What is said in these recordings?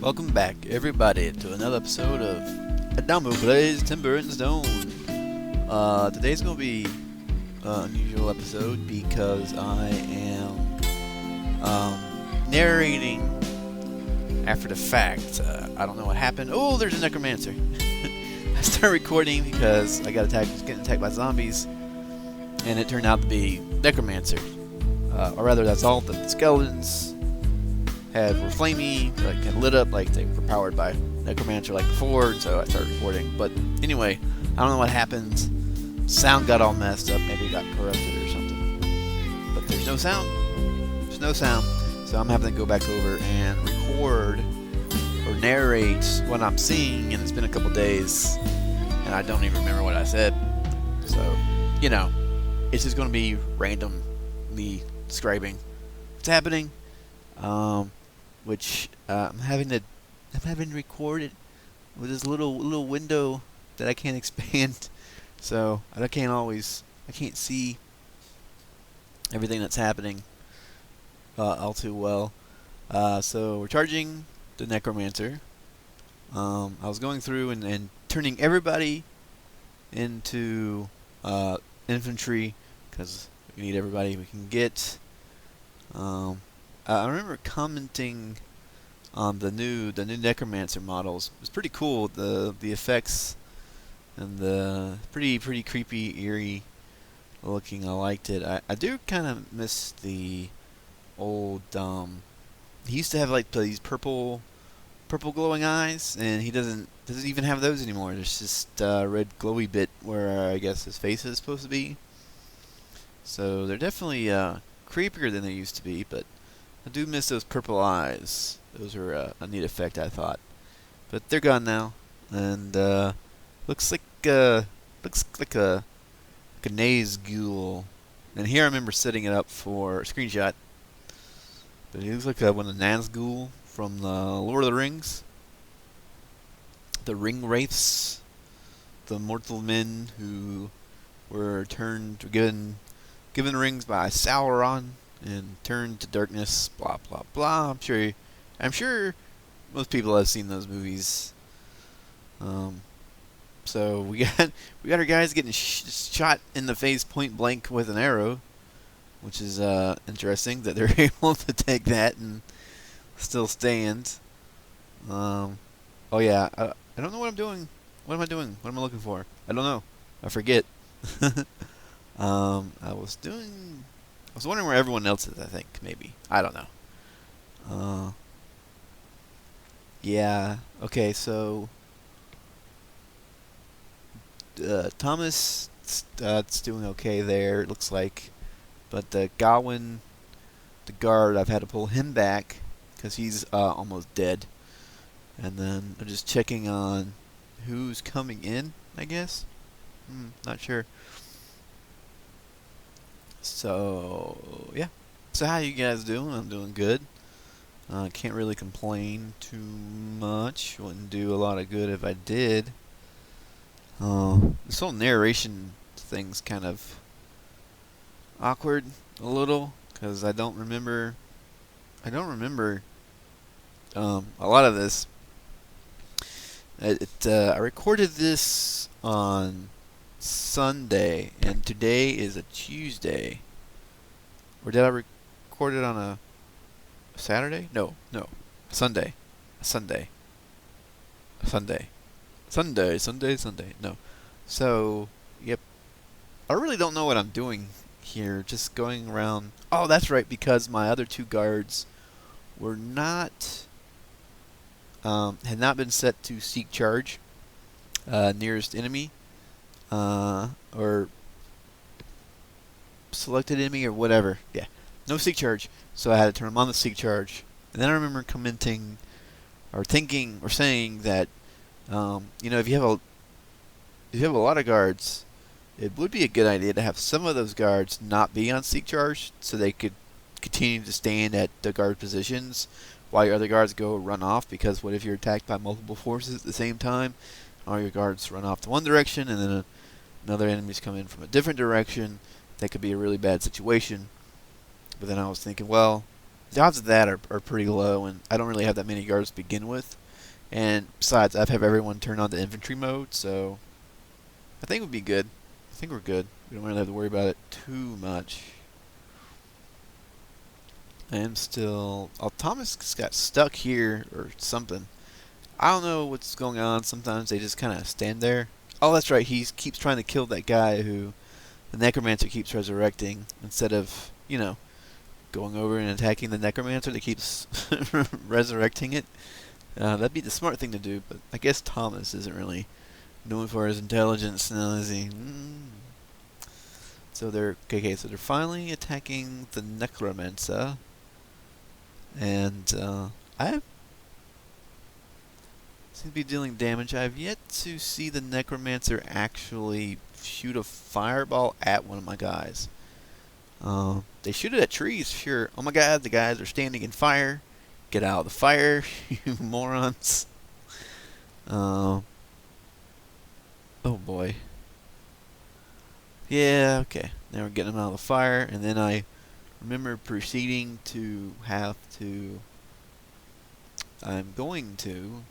Welcome back, everybody, to another episode of Adamu Plays Timber and Stone. Today's gonna be an unusual episode because I am narrating after the fact. I don't know what happened. Oh, there's a Necromancer. I started recording because I got getting attacked by zombies, and it turned out to be Necromancer. Or rather, that's all the skeletons were flamey, like had lit up, like they were powered by Necromancer like before, and so I started recording. But anyway, I don't know what happened. Sound got all messed up, maybe it got corrupted or something. But there's no sound. There's no sound. So I'm having to go back over and record or narrate what I'm seeing, and it's been a couple days, and I don't even remember what I said. So, you know, it's just going to be randomly describing what's happening. Which I'm having to record it with this little window that I can't expand, so I can't see everything that's happening all too well. So we're charging the Necromancer. I was going through and turning everybody into infantry because we need everybody we can get. I remember commenting on the new Necromancer models. It was pretty cool. The effects and the pretty creepy, eerie looking. I liked it. I do kind of miss the old. He used to have like these purple glowing eyes, and he doesn't even have those anymore. There's just red glowy bit where I guess his face is supposed to be. So they're definitely creepier than they used to be, but I do miss those purple eyes. Those are a neat effect, I thought. But they're gone now, and looks like a Nazgul. And here I remember setting it up for a screenshot. But he looks like one of the Nazgul from the Lord of the Rings. The ring wraiths, the mortal men who were given rings by Sauron and turned to darkness, blah blah blah. I'm sure most people have seen those movies. So we got our guys getting shot in the face point blank with an arrow, which is interesting that they're able to take that and still stand. Oh yeah, I don't know what I'm doing. What am I doing? What am I looking for? I don't know. I forget. I was wondering where everyone else is, I think, maybe. I don't know. Yeah. Okay, so Thomas it's doing okay there, it looks like. But Gawain, the guard, I've had to pull him back because he's almost dead. And then I'm just checking on who's coming in, I guess. Not sure. So, yeah. So how you guys doing? I'm doing good. Can't really complain too much. Wouldn't do a lot of good if I did. This whole narration thing's kind of awkward a little because I don't remember a lot of this. I recorded this on Sunday, and today is a Tuesday. Or did I record it on a Saturday? No, Sunday. Sunday. No. So, yep. I really don't know what I'm doing here. Just going around. Oh, that's right, because my other two guards were had not been set to seek charge, nearest enemy. Or selected enemy or whatever. Yeah, no seek charge. So I had to turn them on the seek charge. And then I remember commenting, or thinking, or saying that, if you have a lot of guards, it would be a good idea to have some of those guards not be on seek charge, so they could continue to stand at the guard positions while your other guards run off. Because what if you're attacked by multiple forces at the same time? All your guards run off to one direction, and then another enemy's come in from a different direction. That could be a really bad situation. But then I was thinking, well, the odds of that are pretty low, and I don't really have that many guards to begin with. And besides, I've had everyone turn on the infantry mode, so I think it would be good. I think we're good. We don't really have to worry about it too much. I am still... Oh, Thomas got stuck here or something. I don't know what's going on. Sometimes they just kind of stand there. Oh, that's right. He keeps trying to kill that guy who the Necromancer keeps resurrecting instead of, you know, going over and attacking the Necromancer that keeps resurrecting it. That'd be the smart thing to do, but I guess Thomas isn't really known for his intelligence now, is he? So they're okay. So they're finally attacking the Necromancer, and I seem to be dealing damage. I've yet to see the Necromancer actually shoot a fireball at one of my guys. They shoot it at trees, sure. Oh my god, the guys are standing in fire. Get out of the fire, you morons. Oh boy. Yeah, okay. Now we're getting them out of the fire, and then I remember proceeding to have to... I'm going to...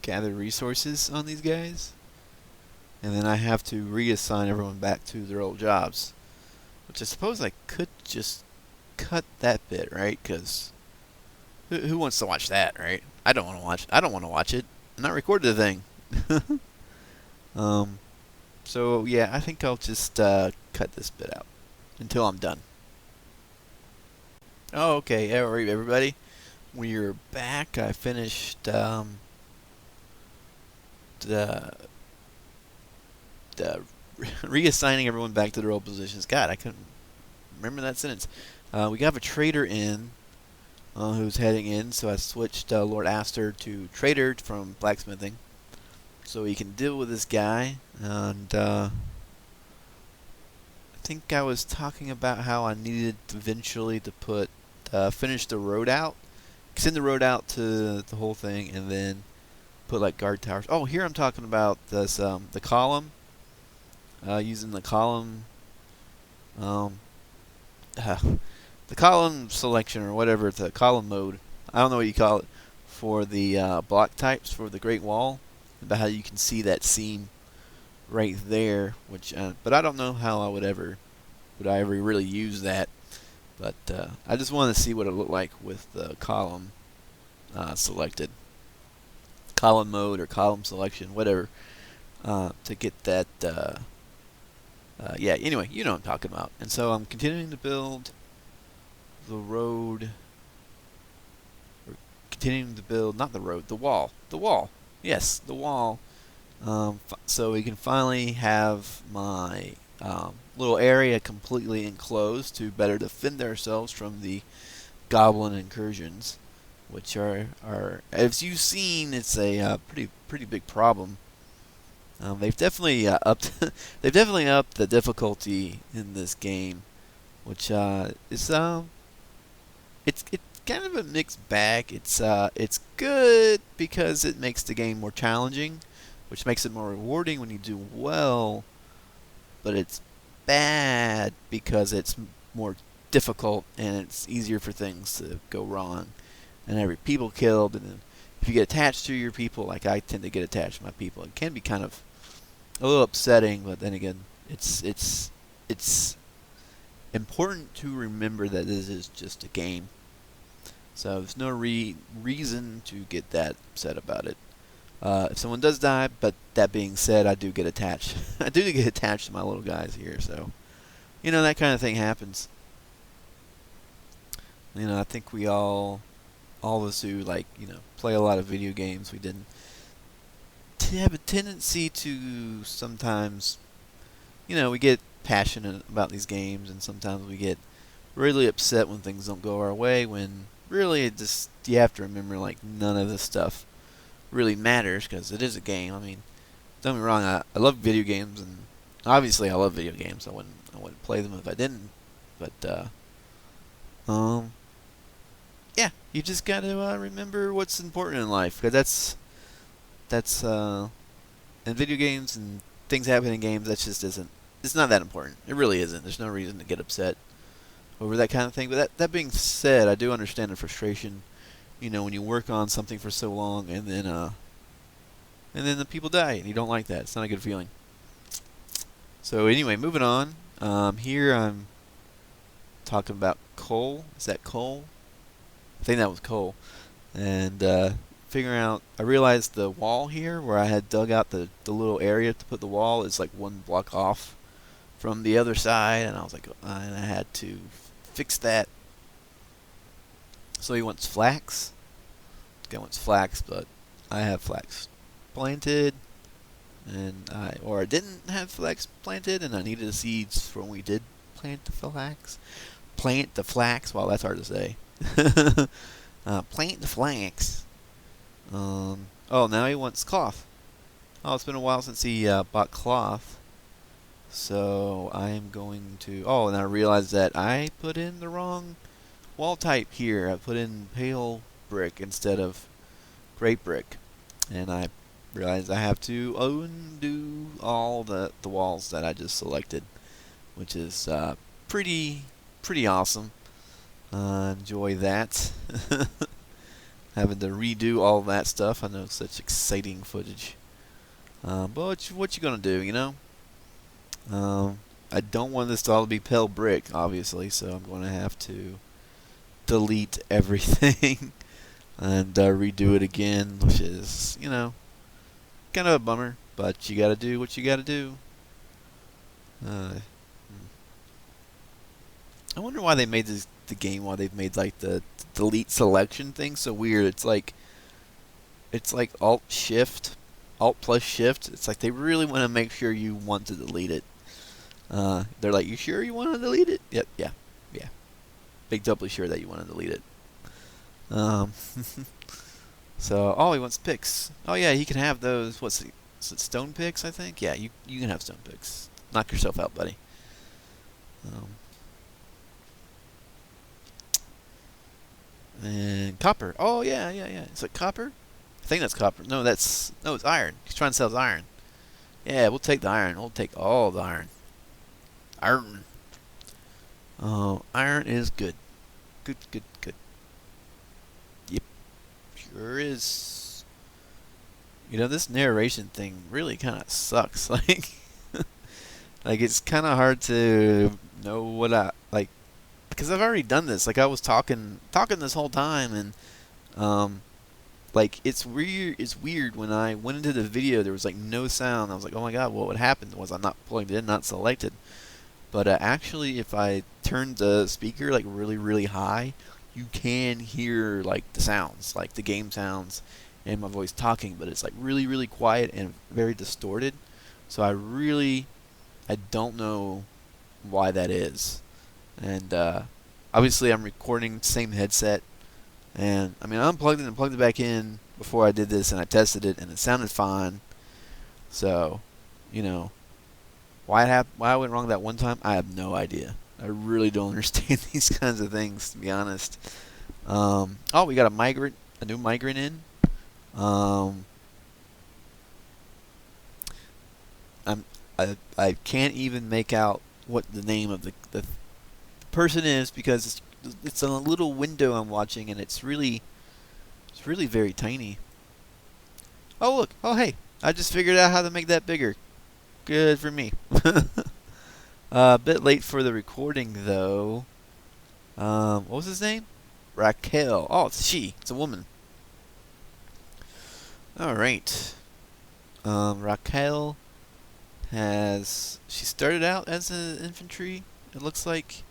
gather resources on these guys, and then I have to reassign everyone back to their old jobs, which I suppose I could just cut that bit, right? Because who wants to watch that, right? I don't want to watch. I don't want to watch it. I'm not recording the thing. So yeah, I think I'll just cut this bit out until I'm done. Oh, okay. All right, everybody, we're back. I finished reassigning everyone back to their old positions. God, I couldn't remember that sentence. We got a trader in who's heading in, so I switched Lord Aster to trader from blacksmithing, so he can deal with this guy. And I think I was talking about how I needed eventually to put finish the road out, extend the road out to the whole thing, and then put like guard towers. Oh, here I'm talking about this the column. Using the column, the column selection or whatever, the column mode. I don't know what you call it for the block types for the Great Wall. About how you can see that seam right there, which but I don't know how I would ever really use that. But I just want to see what it looked like with the column selected. Column mode or column selection, whatever, to get that. Yeah, anyway, you know what I'm talking about. And so I'm continuing to build the road. Or continuing to build, not the road, the wall. The wall. Yes, the wall. So we can finally have my little area completely enclosed to better defend ourselves from the goblin incursions, which are as you've seen, it's a pretty big problem. They've definitely upped the difficulty in this game, which is it's kind of a mixed bag. It's good because it makes the game more challenging, which makes it more rewarding when you do well, but it's bad because it's more difficult and it's easier for things to go wrong and every people killed. And if you get attached to your people, like I tend to get attached to my people, it can be kind of a little upsetting. But then again, it's important to remember that this is just a game, so there's no reason to get that upset about it. If someone does die, but that being said, I do get attached. I do get attached to my little guys here, so you know, that kind of thing happens. You know, I think we all of us who play a lot of video games, we didn't have a tendency to sometimes, we get passionate about these games, and sometimes we get really upset when things don't go our way, when really you have to remember, like, none of this stuff really matters because it is a game. I mean, don't get me wrong, I love video games, and obviously I love video games. I wouldn't play them if I didn't. But yeah, you just gotta remember what's important in life, because that's in video games and things happen in games that just isn't. It's not that important. It really isn't. There's no reason to get upset over that kind of thing. But that being said, I do understand the frustration. You know, when you work on something for so long and then the people die and you don't like that. It's not a good feeling. So anyway, moving on. Here I'm talking about coal. Is that coal? I think that was coal. And figuring out, I realized the wall here where I had dug out the little area to put the wall is like one block off from the other side, and I was like, and I had to fix that. So he wants flax. This guy wants flax, but I have flax planted, and I didn't have flax planted, and I needed the seeds for when we did plant the flax. Plant the flax. Wow, that's hard to say. Plant the flax. Oh, now he wants cloth. Oh, it's been a while since he bought cloth. So I am going to... Oh, and I realized that I put in the wrong wall type here. I put in pale brick instead of great brick. And I realized I have to undo all the walls that I just selected, which is pretty awesome. Enjoy that. Having to redo all that stuff. I know it's such exciting footage. But what you gonna do, you know? I don't want this to all be pale brick, obviously, so I'm going to have to delete everything and redo it again, which is, you know, kind of a bummer, but you got to do what you got to do. I wonder why they made the game, why they've made like the delete selection thing so weird. It's like Alt plus Shift. It's like they really want to make sure you want to delete it. They're like, you sure you want to delete it? Yep, yeah. Big doubly sure that you want to delete it. So, oh, he wants picks. Oh yeah, he can have those. Is it stone picks? I think. Yeah, you can have stone picks. Knock yourself out, buddy. And copper. Oh yeah. Is it copper? I think that's copper. No, it's iron. He's trying to sell his iron. Yeah, we'll take the iron. We'll take all the iron. Iron. Oh, iron is good. Good. Yep. Sure is. You know, this narration thing really kind of sucks. Like it's kind of hard to know what I like, because I've already done this. Like I was talking this whole time, and like it's weird when I went into the video there was like no sound. I was like, oh my god, what would happen? Was I not plugged in, not selected? But actually, if I turned the speaker like really high, you can hear like the sounds, like the game sounds, and my voice talking. But it's like really quiet and very distorted. So I don't know why that is. And obviously, I'm recording same headset, and I mean I unplugged it and plugged it back in before I did this, and I tested it, and it sounded fine. So, you know. Why I went wrong that one time, I have no idea. I really don't understand these kinds of things, to be honest. Oh, we got a new migrant in. I can't even make out what the name of the person is, because it's on a little window I'm watching, and it's really very tiny. Oh look! Oh hey! I just figured out how to make that bigger. Good for me. A bit late for the recording, though. What was his name? Raquel. Oh, it's she. It's a woman. Alright. Raquel she started out as an infantry, it looks like.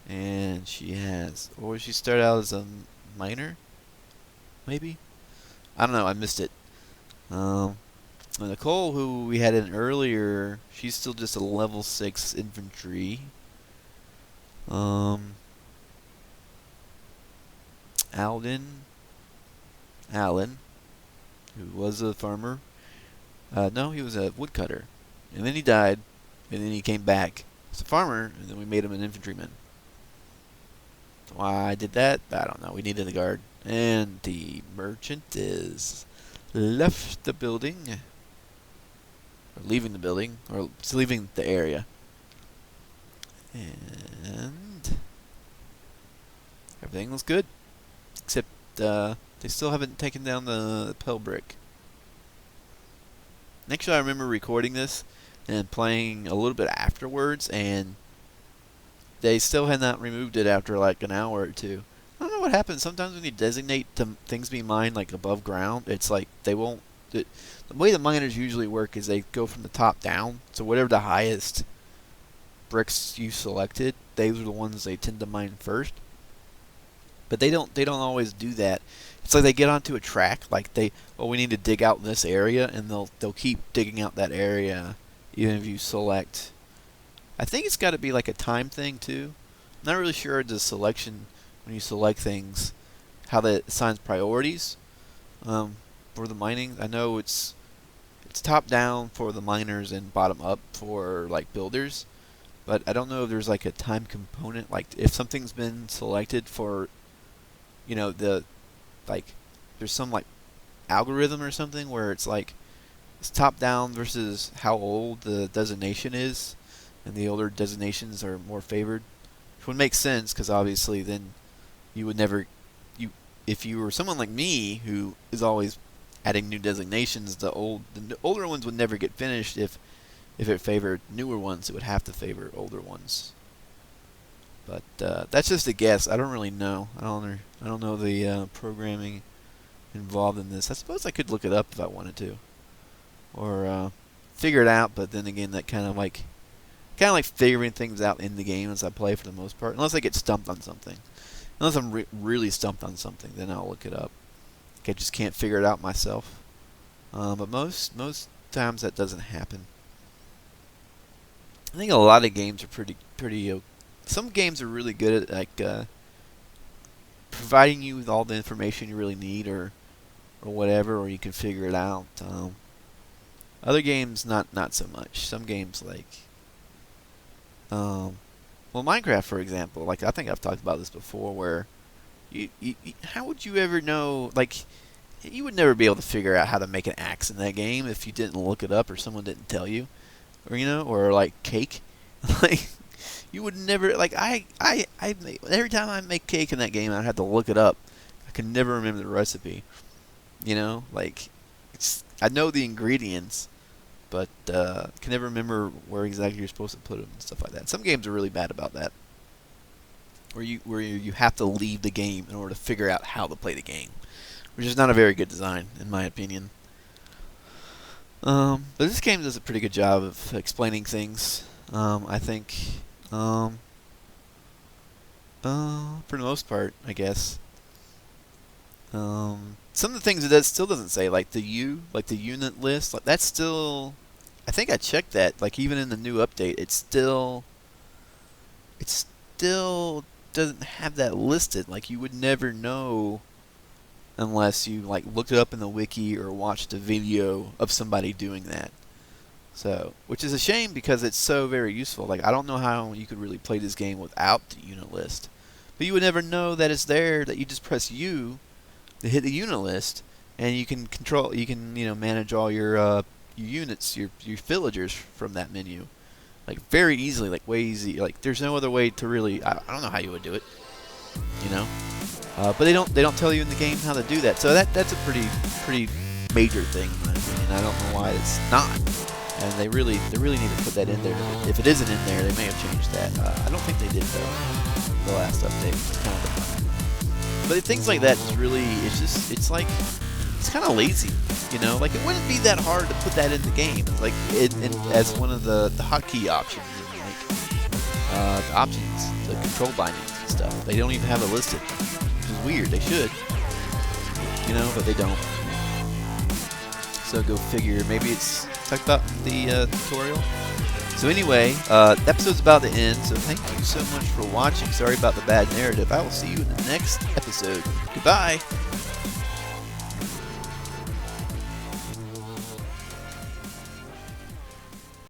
And she started out as a miner? Maybe? I don't know, I missed it. Nicole, who we had in earlier, she's still just a level 6 infantry. Alan, who was a farmer. No, he was a woodcutter. And then he died, and then he came back as a farmer, and then we made him an infantryman. Why I did that, I don't know. We needed a guard. And the merchant is left the building. or leaving the building, or just leaving the area. And everything looks good, except they still haven't taken down the pale brick. Actually, I remember recording this and playing a little bit afterwards, and they still had not removed it after like an hour or two. I don't know what happens. Sometimes when you designate things being mined like above ground, it's like they won't. The way the miners usually work is they go from the top down. So whatever the highest bricks you selected, those are the ones they tend to mine first. But they don't always do that. It's like they get onto a track, like we need to dig out this area, and they'll keep digging out that area even if you select. I think it's got to be like a time thing too. I'm not really sure the selection when you select things, how that assigns priorities for the mining. I know it's top down for the miners and bottom up for like builders, but I don't know if there's like a time component. Like if something's been selected for, there's some like algorithm or something where it's like it's top down versus how old the designation is, and the older designations are more favored, which would make sense because obviously then you would never, if you were someone like me who is always adding new designations, the older ones would never get finished. If it favored newer ones, it would have to favor older ones. But that's just a guess. I don't really know. I don't know the programming involved in this. I suppose I could look it up if I wanted to, or figure it out. But then again, that kind of like figuring things out in the game as I play for the most part. Unless I get stumped on something. Unless I'm really stumped on something, then I'll look it up. I just can't figure it out myself. But most times that doesn't happen. I think a lot of games are pretty. Some games are really good at like providing you with all the information you really need, or whatever, or you can figure it out. Other games, not so much. Some games like, Minecraft, for example. Like I think I've talked about this before, where how would you ever know? Like, you would never be able to figure out how to make an axe in that game if you didn't look it up or someone didn't tell you, or like cake. Like, you would never, like, every time I make cake in that game, I have to look it up. I can never remember the recipe. Like, I know the ingredients, but can never remember where exactly you're supposed to put them and stuff like that. Some games are really bad about that, where you have to leave the game in order to figure out how to play the game, which is not a very good design, in my opinion. But this game does a pretty good job of explaining things. I think, for the most part, I guess. Some of the things it still doesn't say, like the unit list, like that's still. I think I checked that. Like even in the new update, it still doesn't have that listed. Like you would never know unless you like looked it up in the wiki or watched a video of somebody doing that. So, which is a shame because it's so very useful. Like I don't know how you could really play this game without the unit list, but you would never know that it's there. That you just press U to hit the unit list, and you can manage all your units, your villagers from that menu, like very easily, like way easy. Like there's no other way to really. I don't know how you would do it, but they don't tell you in the game how to do that. So that's a pretty major thing in my opinion. I don't know why it's not, and they really need to put that in there. If it isn't in there, they may have changed that. I don't think they did though. The last update was kind of fun. But things like that is really, it's kind of lazy, Like it wouldn't be that hard to put that in the game, like as one of the hotkey options, the options, the control bindings and stuff. They don't even have it listed, which is weird. They should, but they don't. So go figure. Maybe it's talked about in the tutorial. So anyway, the episode's about to end, so thank you so much for watching. Sorry about the bad narrative. I will see you in the next episode. Goodbye!